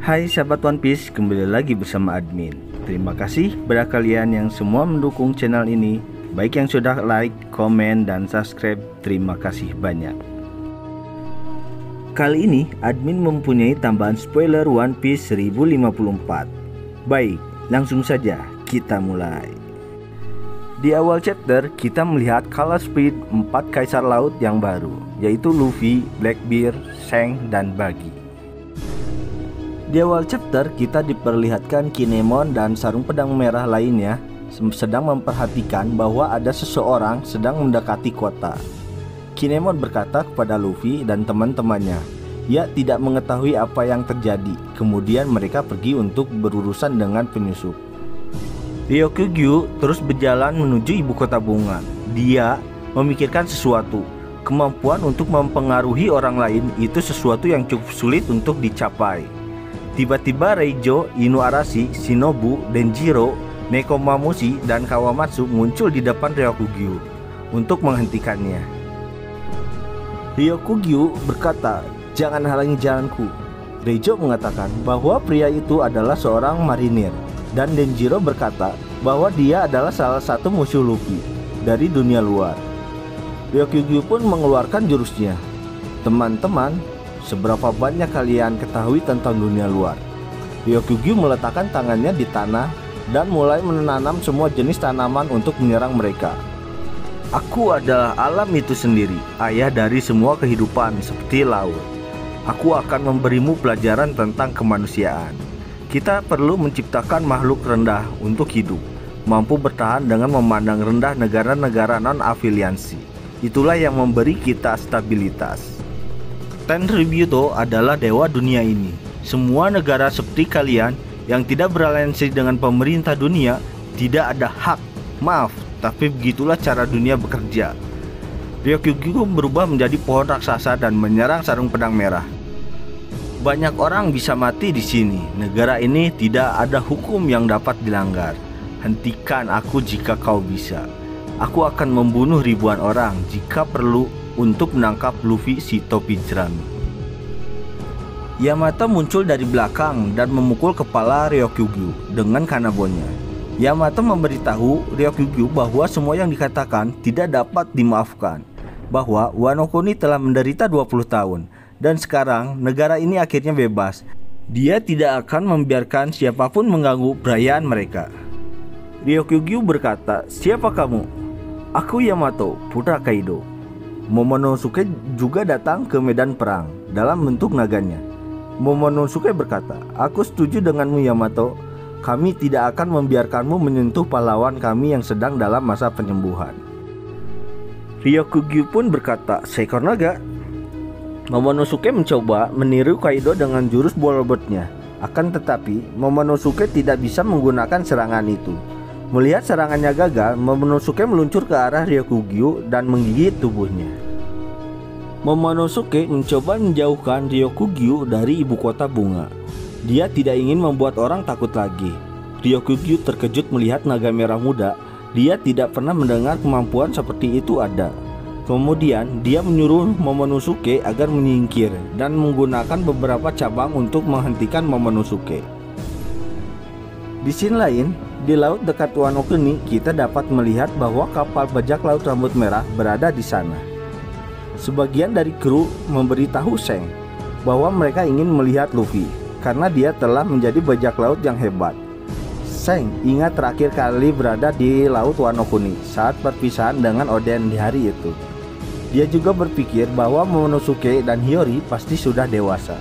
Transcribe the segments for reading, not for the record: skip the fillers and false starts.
Hai sahabat One Piece, kembali lagi bersama admin. Terima kasih kepada kalian yang semua mendukung channel ini, baik yang sudah like, komen, dan subscribe. Terima kasih banyak. Kali ini admin mempunyai tambahan spoiler One Piece 1054. Baik, langsung saja kita mulai. Di awal chapter kita melihat Color Speed 4 kaisar laut yang baru, yaitu Luffy, Blackbeard, Shanks, dan Buggy. Di awal chapter kita diperlihatkan Kinemon dan sarung pedang merah lainnya sedang memperhatikan bahwa ada seseorang sedang mendekati kota. Kinemon berkata kepada Luffy dan teman-temannya, ia tidak mengetahui apa yang terjadi. Kemudian mereka pergi untuk berurusan dengan penyusup. Ryokugyu terus berjalan menuju ibu kota bunga. Dia memikirkan sesuatu. Kemampuan untuk mempengaruhi orang lain itu sesuatu yang cukup sulit untuk dicapai. Tiba-tiba Reijo, Inuarashi, Shinobu, Denjiro, Nekomamushi, dan Kawamatsu muncul di depan Ryokugyu untuk menghentikannya. Ryokugyu berkata, "Jangan halangi jalanku." Reijo mengatakan bahwa pria itu adalah seorang marinir, dan Denjiro berkata bahwa dia adalah salah satu musuh Luffy dari dunia luar. Ryokugyu pun mengeluarkan jurusnya. Teman-teman, seberapa banyak kalian ketahui tentang dunia luar? Ryokugyu meletakkan tangannya di tanah dan mulai menanam semua jenis tanaman untuk menyerang mereka. Aku adalah alam itu sendiri, ayah dari semua kehidupan seperti laut. Aku akan memberimu pelajaran tentang kemanusiaan. Kita perlu menciptakan makhluk rendah untuk hidup, mampu bertahan dengan memandang rendah negara-negara non-afiliansi. Itulah yang memberi kita stabilitas. Tenryubuto adalah dewa dunia ini. Semua negara seperti kalian yang tidak beraliansi dengan pemerintah dunia tidak ada hak. Maaf, tapi begitulah cara dunia bekerja. Ryokugyu berubah menjadi pohon raksasa dan menyerang sarung pedang merah. Banyak orang bisa mati di sini. Negara ini tidak ada hukum yang dapat dilanggar. Hentikan aku jika kau bisa. Aku akan membunuh ribuan orang jika perlu untuk menangkap Luffy si topi jerami. Yamato muncul dari belakang dan memukul kepala Ryokugyu dengan kanabonnya. Yamato memberitahu Ryokugyu bahwa semua yang dikatakan tidak dapat dimaafkan, bahwa Wano Kuni telah menderita 20 tahun dan sekarang negara ini akhirnya bebas. Dia tidak akan membiarkan siapapun mengganggu perayaan mereka. Ryokugyu berkata, "Siapa kamu?" "Aku Yamato, putra Kaido." Momonosuke juga datang ke medan perang dalam bentuk naganya. Momonosuke berkata, "Aku setuju denganmu Yamato. Kami tidak akan membiarkanmu menyentuh pahlawan kami yang sedang dalam masa penyembuhan." Ryokugyu pun berkata, "Seekor naga." Momonosuke mencoba meniru Kaido dengan jurus Bollobotnya. Akan tetapi Momonosuke tidak bisa menggunakan serangan itu. Melihat serangannya gagal, Momonosuke meluncur ke arah Ryokugyu dan menggigit tubuhnya. Momonosuke mencoba menjauhkan Ryokugyu dari ibu kota bunga. Dia tidak ingin membuat orang takut lagi. Ryokugyu terkejut melihat naga merah muda. Dia tidak pernah mendengar kemampuan seperti itu ada. Kemudian dia menyuruh Momonosuke agar menyingkir dan menggunakan beberapa cabang untuk menghentikan Momonosuke. Di sini lain, di laut dekat Wano Kuni, kita dapat melihat bahwa kapal bajak laut rambut merah berada di sana. Sebagian dari kru memberitahu Shanks bahwa mereka ingin melihat Luffy karena dia telah menjadi bajak laut yang hebat. Shanks ingat terakhir kali berada di laut Wano Kuni saat perpisahan dengan Oden di hari itu. Dia juga berpikir bahwa Momonosuke dan Hiyori pasti sudah dewasa.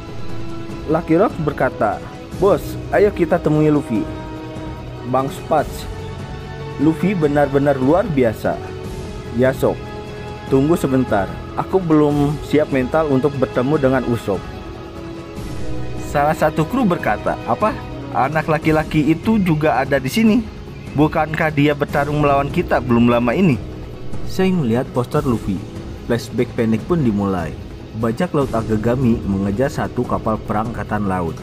Lucky Rock berkata, "Bos, ayo kita temui Luffy." Bang Spatz, "Luffy benar-benar luar biasa." Yasop, "Tunggu sebentar, aku belum siap mental untuk bertemu dengan Usopp." Salah satu kru berkata, "Apa? Anak laki-laki itu juga ada di sini? Bukankah dia bertarung melawan kita belum lama ini?" Shanks melihat poster Luffy. Flashback panik pun dimulai. Bajak laut Akagami mengejar satu kapal perang angkatan laut.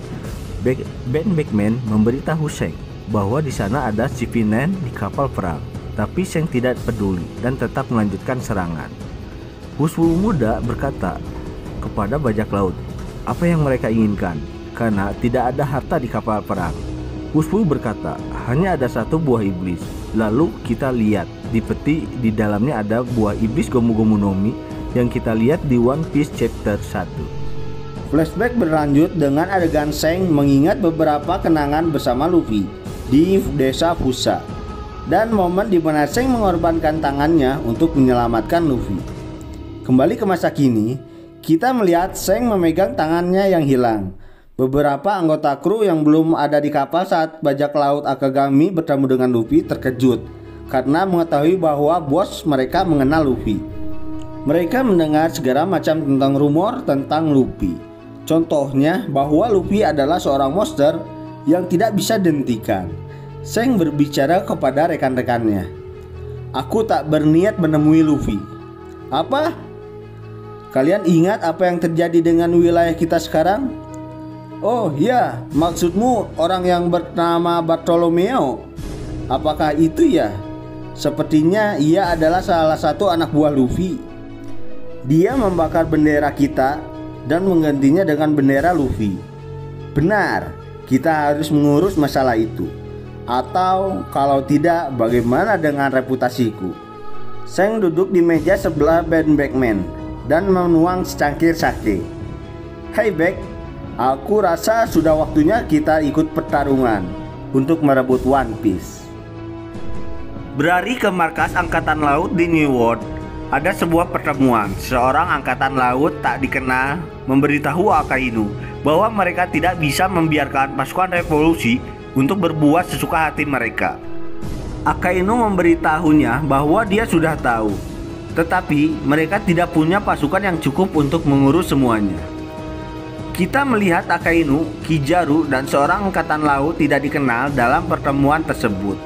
Ben Beckman memberitahu Shanks bahwa di sana ada Civinen di kapal perang, tapi Shanks tidak peduli dan tetap melanjutkan serangan. Huswu muda berkata kepada bajak laut, "Apa yang mereka inginkan? karena tidak ada harta di kapal perang. Wushu berkata, hanya ada satu buah iblis. Lalu kita lihat di peti di dalamnya ada buah iblis Gomu Gomu no Mi yang kita lihat di One Piece chapter 1. Flashback berlanjut dengan adegan Shanks mengingat beberapa kenangan bersama Luffy di desa Fusa dan momen di mana Shanks mengorbankan tangannya untuk menyelamatkan Luffy. Kembali ke masa kini, kita melihat Shanks memegang tangannya yang hilang. Beberapa anggota kru yang belum ada di kapal saat bajak laut Akagami bertemu dengan Luffy terkejut karena mengetahui bahwa bos mereka mengenal Luffy. Mereka mendengar segala macam tentang rumor tentang Luffy. Contohnya bahwa Luffy adalah seorang monster yang tidak bisa dihentikan. Shanks berbicara kepada rekan-rekannya, "Aku tak berniat menemui Luffy." "Apa? Kalian ingat apa yang terjadi dengan wilayah kita sekarang?" "Oh ya, maksudmu orang yang bernama Bartolomeo? Apakah itu ya? Sepertinya ia adalah salah satu anak buah Luffy. Dia membakar bendera kita dan menggantinya dengan bendera Luffy." "Benar, kita harus mengurus masalah itu. Atau kalau tidak, bagaimana dengan reputasiku?" Shanks duduk di meja sebelah Ben Beckman dan menuang secangkir sake. "Hai Beck, aku rasa sudah waktunya kita ikut pertarungan untuk merebut One Piece." Berlari ke markas Angkatan Laut di New World, ada sebuah pertemuan. Seorang Angkatan Laut tak dikenal memberitahu Akainu bahwa mereka tidak bisa membiarkan pasukan revolusi untuk berbuat sesuka hati mereka. Akainu memberitahunya bahwa dia sudah tahu, tetapi mereka tidak punya pasukan yang cukup untuk mengurus semuanya. Kita melihat Akainu, Kizaru, dan seorang angkatan laut tidak dikenal dalam pertemuan tersebut.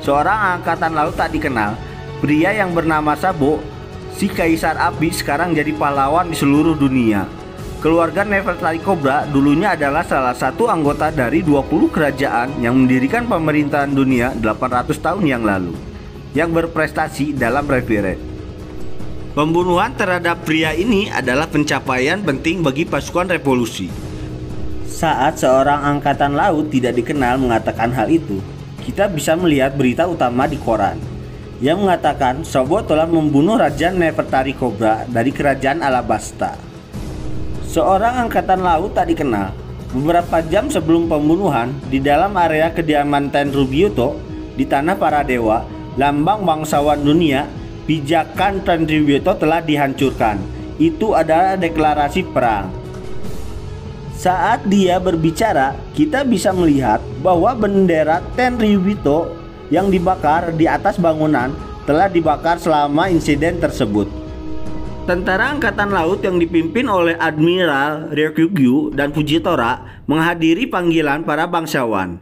Seorang angkatan laut tak dikenal, pria yang bernama Sabo, si kaisar api, sekarang jadi pahlawan di seluruh dunia. Keluarga Nefertari Cobra dulunya adalah salah satu anggota dari 20 kerajaan yang mendirikan pemerintahan dunia 800 tahun yang lalu, yang berprestasi dalam Revirate. Pembunuhan terhadap pria ini adalah pencapaian penting bagi pasukan revolusi. Saat seorang angkatan laut tidak dikenal mengatakan hal itu, kita bisa melihat berita utama di koran yang mengatakan Sabo telah membunuh Raja Nefertari Cobra dari kerajaan Alabasta. Seorang angkatan laut tak dikenal beberapa jam sebelum pembunuhan di dalam area kediaman Tenryubito di Tanah Para Dewa, lambang bangsawan dunia, pijakan Tenryubito telah dihancurkan. Itu adalah deklarasi perang. Saat dia berbicara, kita bisa melihat bahwa bendera Tenryubito yang dibakar di atas bangunan telah dibakar selama insiden tersebut. Tentara Angkatan Laut yang dipimpin oleh Admiral Ryokugyu dan Fujitora menghadiri panggilan para bangsawan.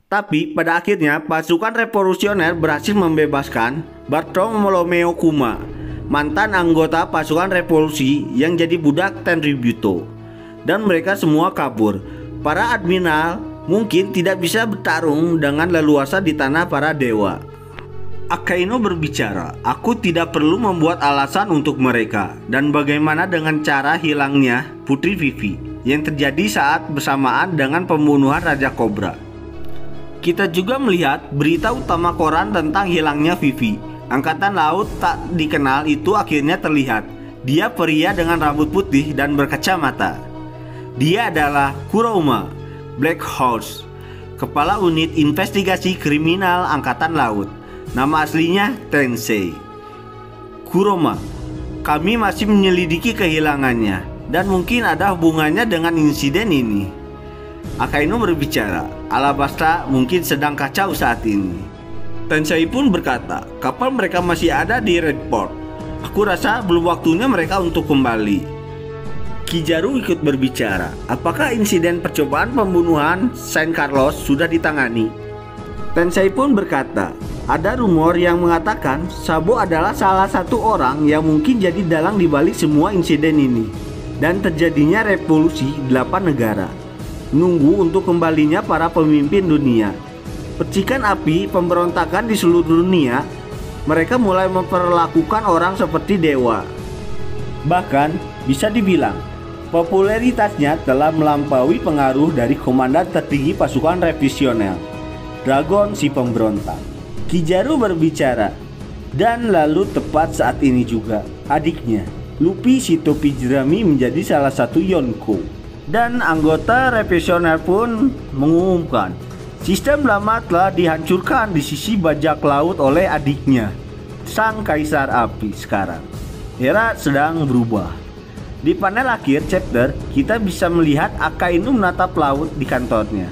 Tapi pada akhirnya pasukan revolusioner berhasil membebaskan Bartolomeo Kuma, mantan anggota pasukan revolusi yang jadi budak Tenryubito, dan mereka semua kabur. Para admiral mungkin tidak bisa bertarung dengan leluasa di Tanah Para Dewa. Akainu berbicara, "Aku tidak perlu membuat alasan untuk mereka." Dan bagaimana dengan cara hilangnya Putri Vivi yang terjadi saat bersamaan dengan pembunuhan Raja Cobra? Kita juga melihat berita utama koran tentang hilangnya Vivi. Angkatan laut tak dikenal itu akhirnya terlihat. Dia pria dengan rambut putih dan berkacamata. Dia adalah Kuroma Black Horse, kepala unit investigasi kriminal Angkatan Laut. Nama aslinya Tensei. "Kuroma, kami masih menyelidiki kehilangannya dan mungkin ada hubungannya dengan insiden ini." Akainu berbicara, "Alabasta mungkin sedang kacau saat ini." Tensei pun berkata, "Kapal mereka masih ada di Redport. Aku rasa belum waktunya mereka untuk kembali." Kizaru ikut berbicara, "Apakah insiden percobaan pembunuhan Saint Carlos sudah ditangani?" Tensei pun berkata, "Ada rumor yang mengatakan Sabo adalah salah satu orang yang mungkin jadi dalang dibalik semua insiden ini dan terjadinya revolusi 8 negara. Nunggu untuk kembalinya para pemimpin dunia. Percikan api pemberontakan di seluruh dunia. Mereka mulai memperlakukan orang seperti dewa. Bahkan bisa dibilang Popularitasnya telah melampaui pengaruh dari komandan tertinggi pasukan revisional, Dragon si pemberontak. Kizaru berbicara, dan lalu tepat saat ini juga adiknya, Luffy si topi jerami menjadi salah satu Yonko. Dan anggota revisional pun mengumumkan sistem lama telah dihancurkan di sisi bajak laut oleh adiknya, sang kaisar api. Sekarang era sedang berubah. Di panel akhir chapter, kita bisa melihat Akainu menatap laut di kantornya.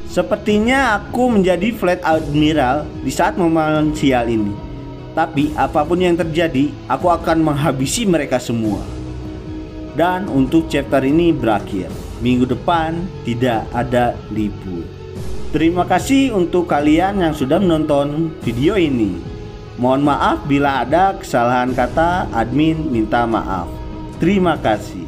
Sepertinya aku menjadi flight admiral di saat momen sial ini. Tapi apapun yang terjadi, aku akan menghabisi mereka semua. Dan untuk chapter ini berakhir. Minggu depan tidak ada libur. Terima kasih untuk kalian yang sudah menonton video ini. Mohon maaf bila ada kesalahan kata, admin minta maaf. Terima kasih.